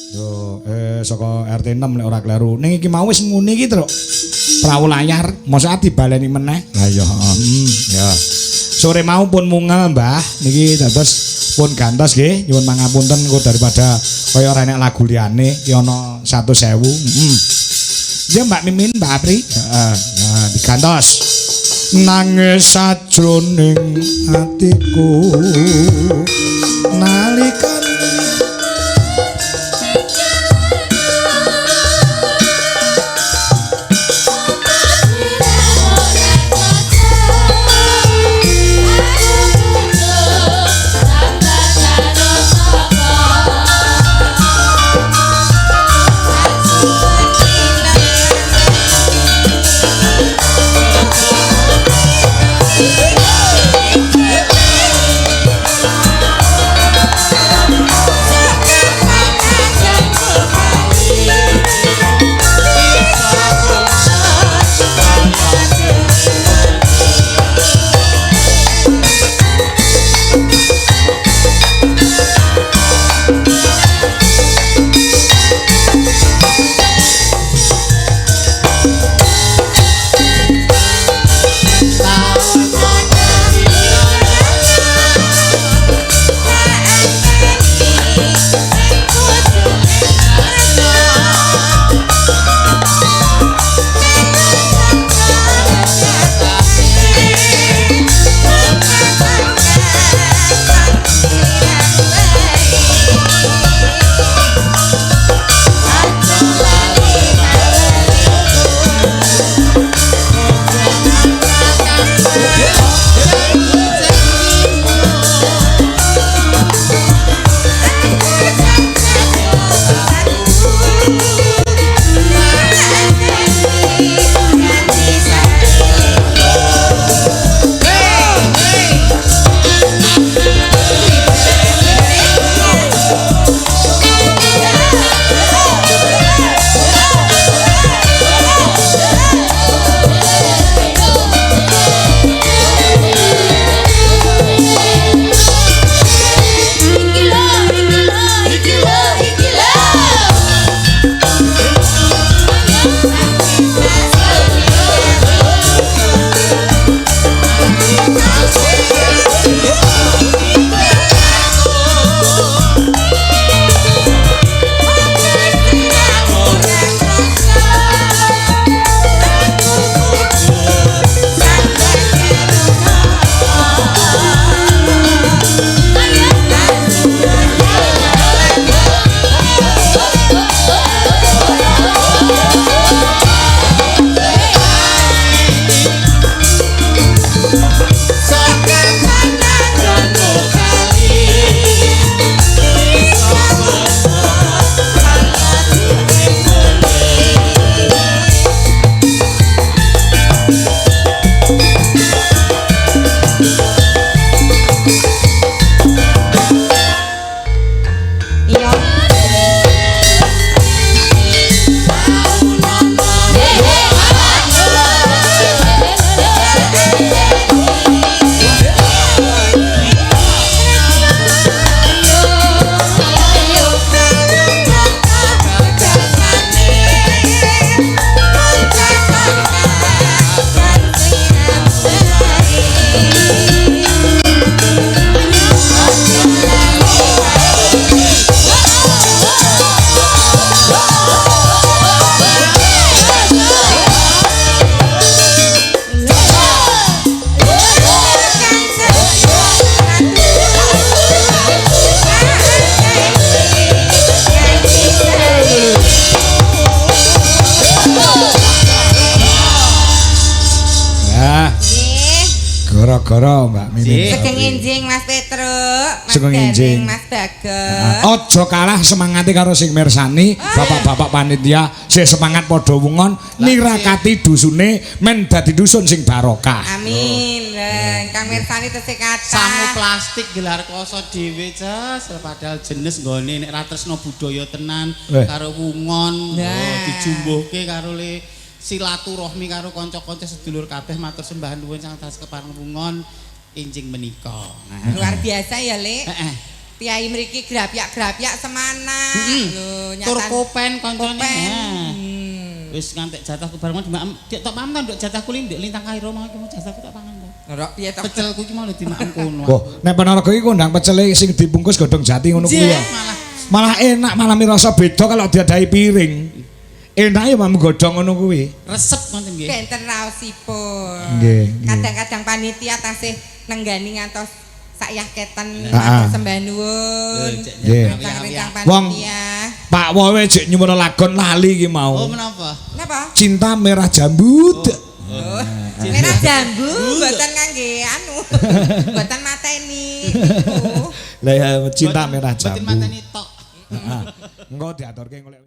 Yo saka RT 6 nek ora kleru. Ning iki mau wis muni iki, Truk. Prau layar, mosok dibaleni meneh. Lah ya, ya. Sore mau pun mungel, Mbah. Niki dados pun gantos nggih. Nyuwun pangapunten kok daripada kaya ora enek lagu liyane ki ana 100.000. Ya Mbak Mimin, Mbak Apri. Heeh. Nah, digantos. Nangis sajroning atiku nalika Gara-gara Mbak Mimin. Sugeng enjing Mas Petruk, Sugeng enjing Mas Bagong. Aja kalah semangati karo sing mirsani, bapak-bapak panitia sing semangat padha wungon nirakati dusune men dadi dusun sing barokah. Amin. Kang mirsani tesih kathah. Samu plastik gelar kloso dhewe Jas, padahal jenis nggone nek ra tresno budaya tenan karo wungon, dijumbuhke karo le silaturahmi karo kanca-kanca sedulur kabeh matur sembah nuwun sang atas keparengan enjing menika. Luar biasa ya, Le. Piai mriki grapyak-grapyak semana. Lho, Tur nyatan. kopen koncone. Kopen. Wis ngantek jatahku bareng dimaem. Dik tok paham ta nduk jatahku ning lintang Kairo mau iki jatahku tak pangan ta. Ngerok piye to? Pecelku iki mau dimaem kono. Wah, nek Ponorogo iki kondang pecele sing dibungkus godhong jati ngono kuwi ya. Malah Malah enak, malah mirasa beda kalau diadahi piring. Enak ya mam godhong ngono kuwi. resep ngoten nggih. Benten raosipun. Nggih, nggih. Kadang-kadang panitia tasih nenggani ngantos sak yaketen Heeh. sembah nuwun. Nggih. Rencang-rencang Wong panitia. Pak Wowe jek nyuwun lagon lali iki Oh mau. menapa? Napa? Cinta merah jambut. Oh, merah jambu mboten ngangge anu. Mboten mateni niku. Lah ya cinta merah Boten jambu. mateni tok. Heeh. Engko diaturke golek